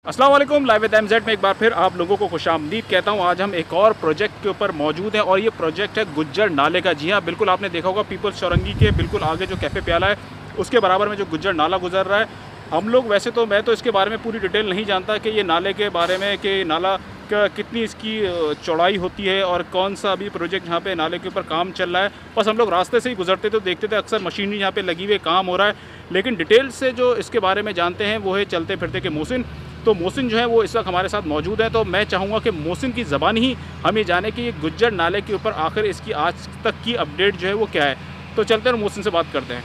अस्सलाम वालेकुम। Live with Mz में एक बार फिर आप लोगों को खुशामदीद कहता हूं। आज हम एक और प्रोजेक्ट के ऊपर मौजूद हैं और ये प्रोजेक्ट है गुज्जर नाले का। जी हाँ, बिल्कुल आपने देखा होगा पीपल्स चौरंगी के बिल्कुल आगे जो कैफ़े प्याला है उसके बराबर में जो गुज्जर नाला गुजर रहा है। हम लोग वैसे तो मैं तो इसके बारे में पूरी डिटेल नहीं जानता कि ये नाले के बारे में कि नाला का कितनी इसकी चौड़ाई होती है और कौन सा अभी प्रोजेक्ट यहाँ पे नाले के ऊपर काम चल रहा है। बस हम लोग रास्ते से ही गुजरते तो देखते थे अक्सर मशीनरी यहाँ पे लगी हुई काम हो रहा है, लेकिन डिटेल से जो इसके बारे में जानते हैं वो है चलते फिरते के मोहसिन। तो मोहसिन जो है वो इस वक्त हमारे साथ मौजूद है, तो मैं चाहूँगा कि मोहसिन की ज़बान ही हम ये जाने कि ये गुज्जर नाले के ऊपर आखिर इसकी आज तक की अपडेट जो है वो क्या है। तो चलते हैं मोहसिन से बात करते हैं।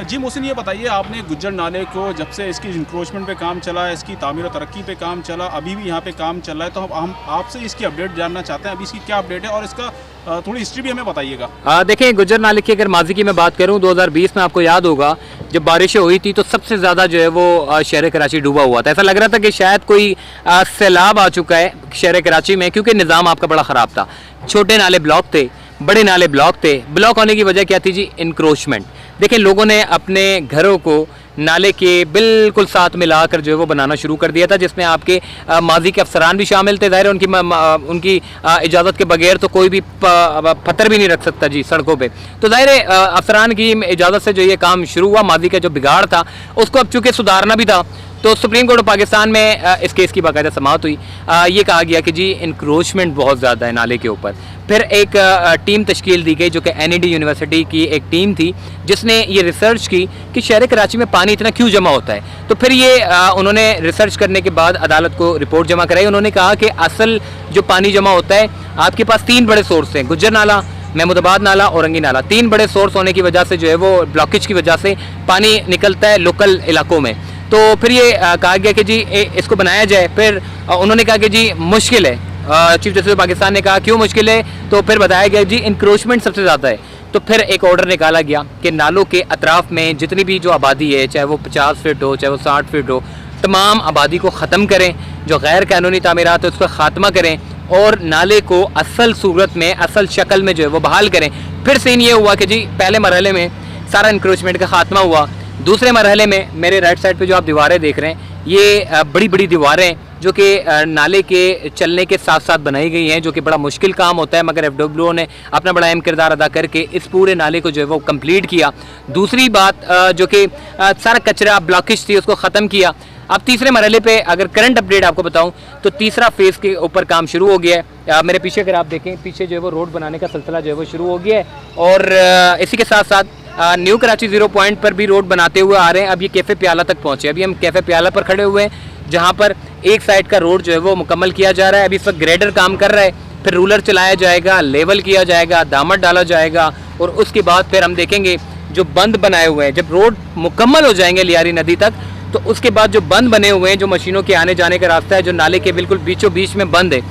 जी मोहसिन, ये बताइए आपने गुज्जर नाले को जब से इसकी इंक्रोचमेंट पे काम चला, इसकी तामीर और तरक्की पे काम चला, अभी भी यहाँ पे काम चल रहा है, तो हम आपसे इसकी अपडेट जानना चाहते हैं। अभी इसकी क्या अपडेट है और इसका थोड़ी हिस्ट्री भी हमें बताइएगा। देखें, गुज्जर नाले की अगर माजी की मैं बात करूँ 2020 में आपको याद होगा जब बारिशें हुई थी तो सबसे ज़्यादा जो है वो शहर कराची डूबा हुआ था। ऐसा लग रहा था कि शायद कोई सैलाब आ चुका है शहर कराची में, क्योंकि निज़ाम आपका बड़ा ख़राब था। छोटे नाले ब्लॉक थे, बड़े नाले ब्लॉक थे। ब्लॉक होने की वजह क्या थी जी? इंक्रोचमेंट। देखिए, लोगों ने अपने घरों को नाले के बिल्कुल साथ मिलाकर जो है वो बनाना शुरू कर दिया था, जिसमें आपके माजी के अफसरान भी शामिल थे। ज़ाहिर उनकी इजाज़त के बगैर तो कोई भी पत्थर भी नहीं रख सकता जी सड़कों पे। तो ज़ाहिर अफसरान की इजाज़त से जो ये काम शुरू हुआ, माजी का जो बिगाड़ था उसको अब चूँकि सुधारना भी था, तो सुप्रीम कोर्ट ऑफ पाकिस्तान में इस केस की बाकायदा समाअत हुई। ये कहा गया कि जी इंक्रोचमेंट बहुत ज़्यादा है नाले के ऊपर। फिर एक टीम तश्कील दी गई जो कि NED यूनिवर्सिटी की एक टीम थी जिसने ये रिसर्च की कि शहर कराची में पानी इतना क्यों जमा होता है। तो फिर ये उन्होंने रिसर्च करने के बाद अदालत को रिपोर्ट जमा कराई। उन्होंने कहा कि असल जो पानी जमा होता है, आपके पास 3 बड़े सोर्स हैं, गुज्जर नाला, महमूदाबाद नाला, औरंगी नाला। 3 बड़े सोर्स होने की वजह से जो है वो ब्लॉकेज की वजह से पानी निकलता है लोकल इलाकों में। तो फिर ये कहा गया कि जी इसको बनाया जाए। फिर उन्होंने कहा कि जी मुश्किल है। चीफ जस्टिस पाकिस्तान ने कहा क्यों मुश्किल है, तो फिर बताया गया जी इंक्रोचमेंट सबसे ज़्यादा है। तो फिर एक ऑर्डर निकाला गया कि नालों के अतराफ़ में जितनी भी जो आबादी है, चाहे वो 50 फीट हो, चाहे वो 60 फीट हो, तमाम आबादी को ख़त्म करें। जो गैर कानूनी तामीरात है उसका ख़ात्मा करें और नाले को असल सूरत में, असल शक्ल में जो है वो बहाल करें। फिर सीन ये हुआ कि जी पहले मरहले में सारा इंक्रोचमेंट का ख़ात्मा हुआ। दूसरे मरहले में मेरे राइट साइड पे जो आप दीवारें देख रहे हैं, ये बड़ी बड़ी दीवारें जो कि नाले के चलने के साथ साथ बनाई गई हैं, जो कि बड़ा मुश्किल काम होता है, मगर FWO ने अपना बड़ा अहम किरदार अदा करके इस पूरे नाले को जो है वो कंप्लीट किया। दूसरी बात जो कि सारा कचरा ब्लॉकेज थी उसको ख़त्म किया। अब तीसरे मरहले पे अगर करंट अपडेट आपको बताऊं तो तीसरा फेज़ के ऊपर काम शुरू हो गया है। मेरे पीछे अगर आप देखें, पीछे जो है वो रोड बनाने का सिलसिला जो है वो शुरू हो गया है और इसी के साथ साथ न्यू कराची 0 पॉइंट पर भी रोड बनाते हुए आ रहे हैं। अब ये कैफ़े प्याला तक पहुँचे। अभी हम कैफ़े प्याला पर खड़े हुए हैं जहाँ पर एक साइड का रोड जो है वो मुकम्मल किया जा रहा है। अभी इस वक्त ग्रेडर काम कर रहा है, फिर रूलर चलाया जाएगा, लेवल किया जाएगा, दामट डाला जाएगा और उसके बाद फिर हम देखेंगे जो बंद बनाए हुए हैं, जब रोड मुकम्मल हो जाएंगे लियारी नदी तक, तो उसके बाद जो बंद बने हुए हैं, जो मशीनों के आने जाने का रास्ता है, जो नाले के बिल्कुल बीचों बीच में बंद है,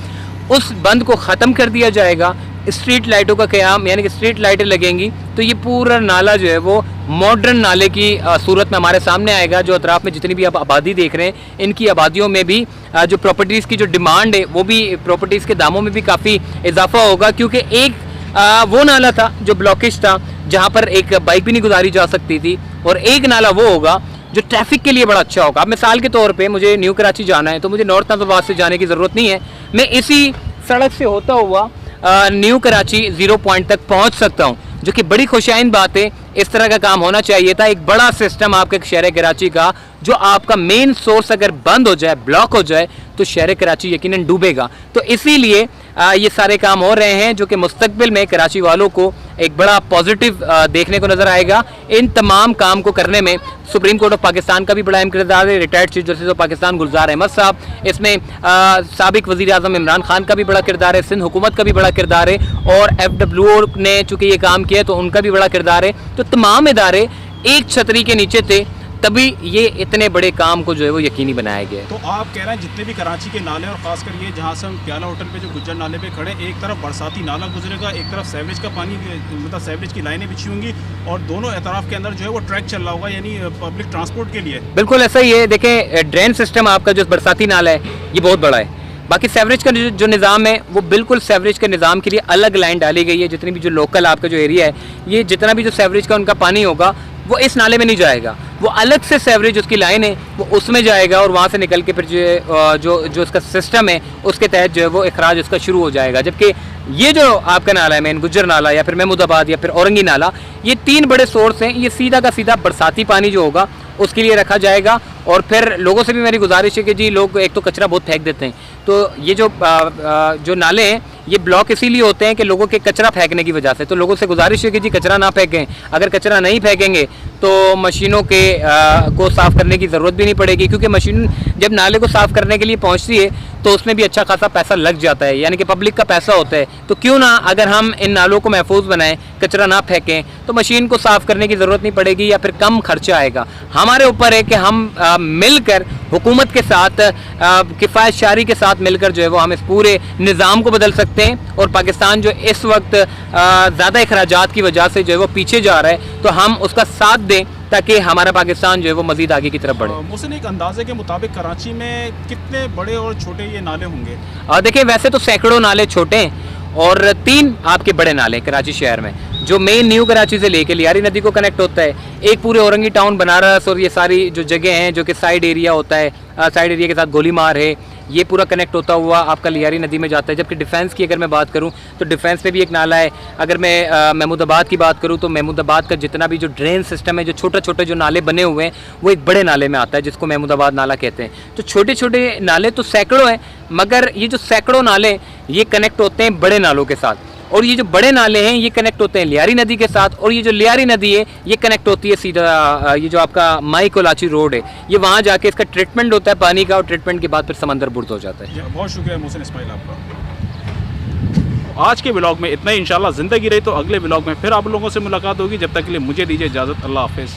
उस बंद को ख़त्म कर दिया जाएगा। स्ट्रीट लाइटों का क़याम, यानी कि स्ट्रीट लाइटें लगेंगी, तो ये पूरा नाला जो है वो मॉडर्न नाले की सूरत में हमारे सामने आएगा। जो अतराफ़ में जितनी भी आप आबादी देख रहे हैं, इनकी आबादियों में भी जो प्रॉपर्टीज़ की जो डिमांड है, वो भी प्रॉपर्टीज़ के दामों में भी काफ़ी इजाफा होगा, क्योंकि एक वो नाला था जो ब्लॉकेज था, जहाँ पर एक बाइक भी नहीं गुजारी जा सकती थी, और एक नाला वो होगा जो ट्रैफिक के लिए बड़ा अच्छा होगा। अब मिसाल के तौर पे मुझे न्यू कराची जाना है तो मुझे नॉर्थ नाज़रबाद से जाने की ज़रूरत नहीं है, मैं इसी सड़क से होता हुआ न्यू कराची 0 पॉइंट तक पहुंच सकता हूं, जो कि बड़ी खुशाइन बात है। इस तरह का काम होना चाहिए था, एक बड़ा सिस्टम आपके शहर कराची का, जो आपका मेन सोर्स अगर बंद हो जाए, ब्लॉक हो जाए, तो शहर कराची यकीनन डूबेगा। तो इसीलिए ये सारे काम हो रहे हैं, जो कि मुस्तकबिल में कराची वालों को एक बड़ा पॉजिटिव देखने को नज़र आएगा। इन तमाम काम को करने में सुप्रीम कोर्ट ऑफ पाकिस्तान का भी बड़ा अहम किरदार है। Retired chief justice of Pakistan Gulzar Ahmed साहब, इसमें साबिक वज़ीर आज़म इमरान खान का भी बड़ा किरदार है, सिंध हुकूमत का भी बड़ा किरदार है, और FWO ने चूँकि ये काम किया तो उनका भी बड़ा किरदार है। तो तमाम इदारे एक छतरी के नीचे थे, तभी ये इतने बड़े काम को जो है वो यकीनी बनाया गया है। तो आप कह रहे हैं जितने भी कराची के नाले और ख़ासकर ये जहाँ से हम प्याला होटल पे जो गुज्जर नाले पे खड़े, एक तरफ बरसाती नाला गुजरेगा, एक तरफ सेवरेज का पानी, मतलब सेवरेज की लाइनें बिछी होंगी, और दोनों एतराफ़ के अंदर जो है वो ट्रैक चल रहा होगा, यानी पब्लिक ट्रांसपोर्ट के लिए। बिल्कुल ऐसा ही है। देखें, ड्रेन सिस्टम आपका जो बरसाती नाला है ये बहुत बड़ा है, बाकी सेवरेज का जो निज़ाम है वो बिल्कुल सेवरेज के निज़ाम के लिए अलग लाइन डाली गई है। जितनी भी जो लोकल आपका जो एरिया है, ये जितना भी जो सेवरेज का उनका पानी होगा वो इस नाले में नहीं जाएगा, वो अलग से सेवरेज उसकी लाइन है वो उसमें जाएगा और वहाँ से निकल के फिर जो इसका सिस्टम है उसके तहत जो है वो अखराज उसका शुरू हो जाएगा। जबकि ये जो आपका नाला है, मेन गुज्जर नाला या फिर महमूदाबाद या फिर औरंगी नाला, ये 3 बड़े सोर्स हैं। ये सीधा का सीधा बरसाती पानी जो होगा उसके लिए रखा जाएगा। और फिर लोगों से भी मेरी गुजारिश है कि जी लोग एक तो कचरा बहुत फेंक देते हैं, तो ये जो नाले हैं ये ब्लॉक इसीलिए होते हैं कि लोगों के कचरा फेंकने की वजह से। तो लोगों से गुजारिश है कि जी कचरा ना फेंकें। अगर कचरा नहीं फेंकेंगे तो मशीनों के को साफ़ करने की ज़रूरत भी नहीं पड़ेगी, क्योंकि मशीन जब नाले को साफ़ करने के लिए पहुंचती है तो उसमें भी अच्छा खासा पैसा लग जाता है, यानी कि पब्लिक का पैसा होता है। तो क्यों ना अगर हम इन नालों को महफूज बनाएं, कचरा ना फेंकें, तो मशीन को साफ़ करने की ज़रूरत नहीं पड़ेगी या फिर कम खर्चा आएगा। हमारे ऊपर है कि हम मिलकर हुकूमत के साथ किफ़ायत शारी के साथ मिलकर जो है वो हम इस पूरे निज़ाम को बदल सकते हैं। और पाकिस्तान जो इस वक्त ज़्यादा अखराजात की वजह से जो है वो पीछे जा रहा है, तो हम उसका साथ दें ताकि हमारा पाकिस्तान जो है वो मज़ीद आगे की तरफ बढ़े। मोहसिन, एक अंदाजे के मुताबिक कराची में कितने बड़े और छोटे ये नाले होंगे? देखिए, वैसे तो सैकड़ों नाले छोटे हैं और 3 आपके बड़े नाले हैं कराची शहर में, जो मेन न्यू कराची से लेके लियारी नदी को कनेक्ट होता है। एक पूरे औरंगी टाउन, बनारस और ये सारी जो जगह हैं जो कि साइड एरिया होता है, साइड एरिया के साथ गोलीमार है, ये पूरा कनेक्ट होता हुआ आपका लियारी नदी में जाता है। जबकि डिफेंस की अगर मैं बात करूं तो डिफेंस पे भी एक नाला है। अगर मैं महमूदाबाद की बात करूं तो महमूदाबाद का जितना भी जो ड्रेन सिस्टम है, जो छोटे छोटे जो नाले बने हुए हैं, वो एक बड़े नाले में आता है जिसको महमूदाबाद नाला कहते हैं। तो छोटे छोटे नाले तो सैकड़ों हैं, मगर ये जो सैकड़ों नाले ये कनेक्ट होते हैं बड़े नालों के साथ। और ये जो बड़े नाले हैं ये कनेक्ट होते हैं लियारी नदी के साथ, और ये जो लियारी नदी है ये कनेक्ट होती है सीधा ये जो आपका माई कोलाची रोड है, ये वहाँ जाके इसका ट्रीटमेंट होता है पानी का, और ट्रीटमेंट के बाद फिर समंदर बुर्द हो जाता है। बहुत शुक्रिया मोहसिन इस्माइल आपका। आज के ब्लॉग में इतना ही। इंशाल्लाह ज़िंदगी रही तो अगले ब्लॉग में फिर आप लोगों से मुलाकात होगी। जब तक के लिए मुझे दीजिए इजाज़त। अल्लाह हाफिज़।